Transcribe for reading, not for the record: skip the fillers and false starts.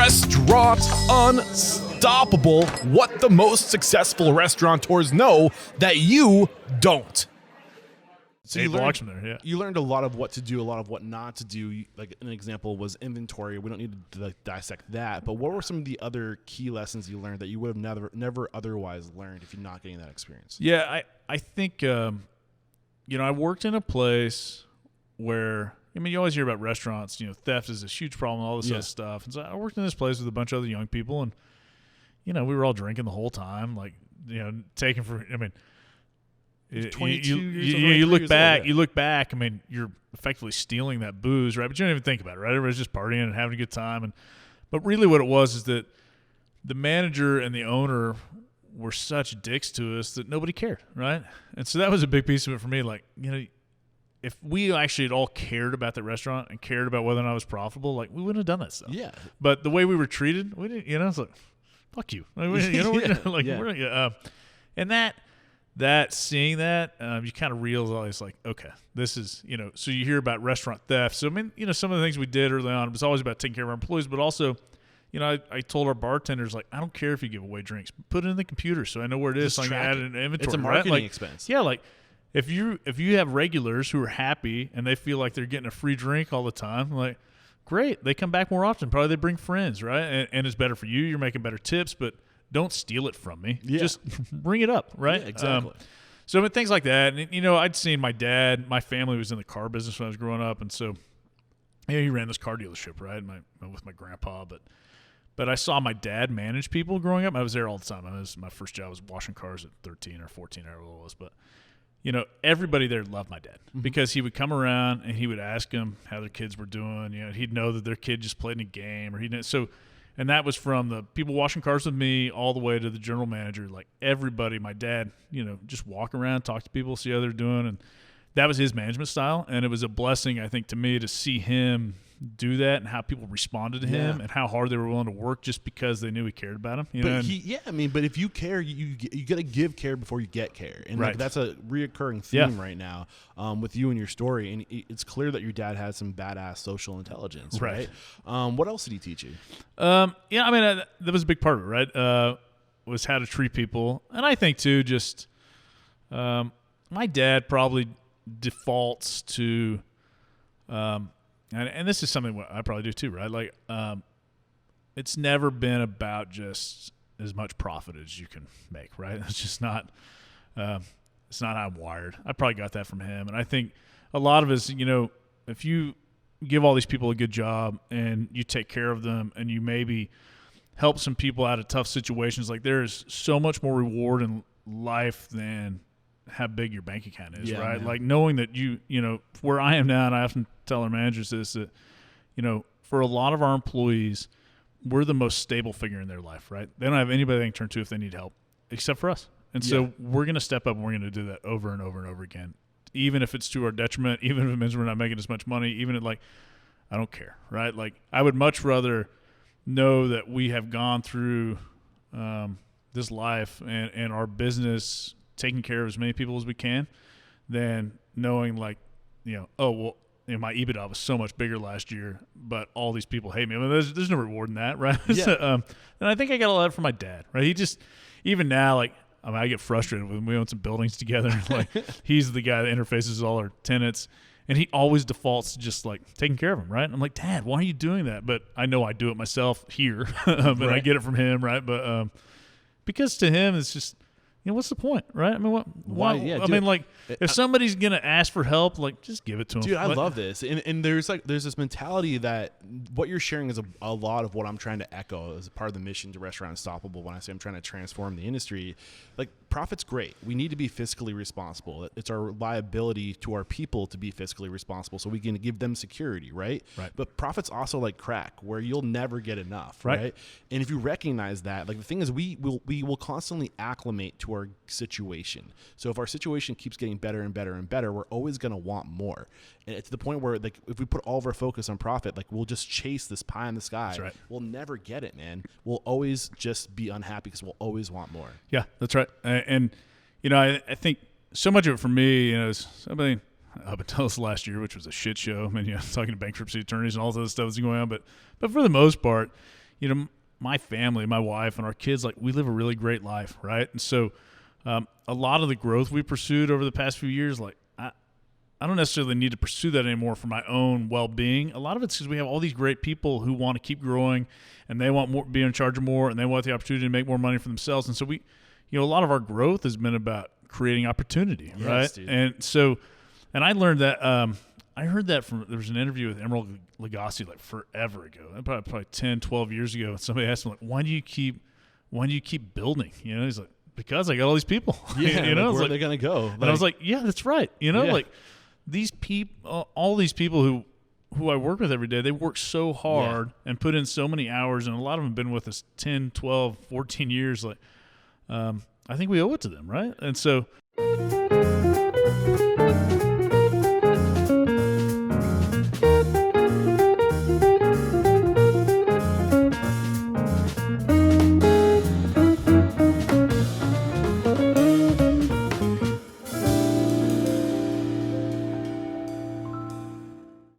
Restaurant Unstoppable. What the most successful restaurateurs know that you don't. So Eight blocks from there, yeah. You learned a lot of what to do, a lot of what not to do. Like an example was inventory. We don't need to dissect that. But what were some of the other key lessons you learned that you would have never otherwise learned if you're not getting that experience? Yeah, I think, I worked in a place where, you always hear about restaurants, theft is a huge problem, all this other stuff. And so I worked in this place with a bunch of other young people, and, we were all drinking the whole time, taking for, 22 years old, you look back, you're effectively stealing that booze, right? But you don't even think about it, right? Everybody's just partying and having a good time. But really what it was is that the manager and the owner were such dicks to us that nobody cared, right? And so that was a big piece of it for me. If we actually had all cared about the restaurant and cared about whether or not it was profitable, we wouldn't have done that stuff. Yeah. But the way we were treated, we didn't, it's like, fuck you. And that seeing that, you kind of realize okay, this is, so you hear about restaurant theft. So, some of the things we did early on, it was always about taking care of our employees, but also, I told our bartenders, I don't care if you give away drinks, put it in the computer so I know where it is. So I can add it in inventory. It's a marketing expense. Yeah, if you have regulars who are happy and they feel like they're getting a free drink all the time, great, they come back more often. Probably they bring friends, right? And it's better for you. You're making better tips, but don't steal it from me. Yeah. Just bring it up, right? Yeah, exactly. So things like that. And, I'd seen my dad, my family was in the car business when I was growing up. And so, he ran this car dealership, right? With my grandpa. But I saw my dad manage people growing up. I was there all the time. My first job was washing cars at 13 or 14, however it was. But, everybody there loved my dad because he would come around and he would ask them how their kids were doing. He'd know that their kid just played in a game or and that was from the people washing cars with me all the way to the general manager. Everybody, my dad, just walk around, talk to people, see how they're doing. And that was his management style. And it was a blessing, I think, to me to see him do that and how people responded to him and how hard they were willing to work just because they knew he cared about them. But if you care, you got to give care before you get care. And right. That's a reoccurring theme right now with you and your story. And it's clear that your dad had some badass social intelligence, right? What else did he teach you? That was a big part of it, right? Was how to treat people. And I think, too, just my dad probably defaults to and this is something I probably do too, right? It's never been about just as much profit as you can make, right? It's just not, it's not how I'm wired. I probably got that from him. And I think a lot of us, if you give all these people a good job and you take care of them and you maybe help some people out of tough situations, there is so much more reward in life than how big your bank account is, right? Man. Knowing that where I am now, and I often tell our managers this, that, for a lot of our employees, we're the most stable figure in their life, right? They don't have anybody they can turn to if they need help, except for us. And so we're going to step up and we're going to do that over and over and over again, even if it's to our detriment, even if it means we're not making as much money, even if I don't care, right? I would much rather know that we have gone through this life and our business taking care of as many people as we can, than knowing my EBITDA was so much bigger last year, but all these people hate me. There's no reward in that, right? Yeah. And I think I got a lot from my dad, right? He just, even now, I get frustrated when we own some buildings together. He's the guy that interfaces with all our tenants, and he always defaults to just taking care of them, right? And I'm like, Dad, why are you doing that? But I know I do it myself here, but I get it from him, right? But because to him, it's just, what's the point, right? Why? Yeah, if somebody's going to ask for help, just give it to them. Dude, I love this. And there's this mentality that what you're sharing is a lot of what I'm trying to echo as a part of the mission to Restaurant Unstoppable. When I say I'm trying to transform the industry, profit's great. We need to be fiscally responsible. It's our liability to our people to be fiscally responsible so we can give them security, right? Right. But profit's also like crack, where you'll never get enough, right? And if you recognize that, the thing is we will constantly acclimate to our situation. So if our situation keeps getting better and better and better, we're always going to want more. And it's to the point where if we put all of our focus on profit, we'll just chase this pie in the sky. That's right. We'll never get it, man. We'll always just be unhappy because we'll always want more. Yeah, that's right. And I think so much of it for me, up until this last year, which was a shit show. Talking to bankruptcy attorneys and all this other stuff that's going on. But for the most part, my family, my wife, and our kids, like, we live a really great life, right? And so a lot of the growth we pursued over the past few years, like, I don't necessarily need to pursue that anymore for my own well-being. A lot of it's because we have all these great people who want to keep growing, and they want more, be in charge of more, and they want the opportunity to make more money for themselves. And so a lot of our growth has been about creating opportunity, right? Dude. And I learned that. I heard that there was an interview with Emerald Lagasse like forever ago, probably 10, 12 years ago. And somebody asked him, like, why do you keep building? He's like, because I got all these people. Yeah, where are like, they gonna go? And I was like, yeah, that's right. Like, these people, all these people who I work with every day, they work so hard and put in so many hours, and a lot of them have been with us 10, 12, 14 years. Like, I think we owe it to them, right? And so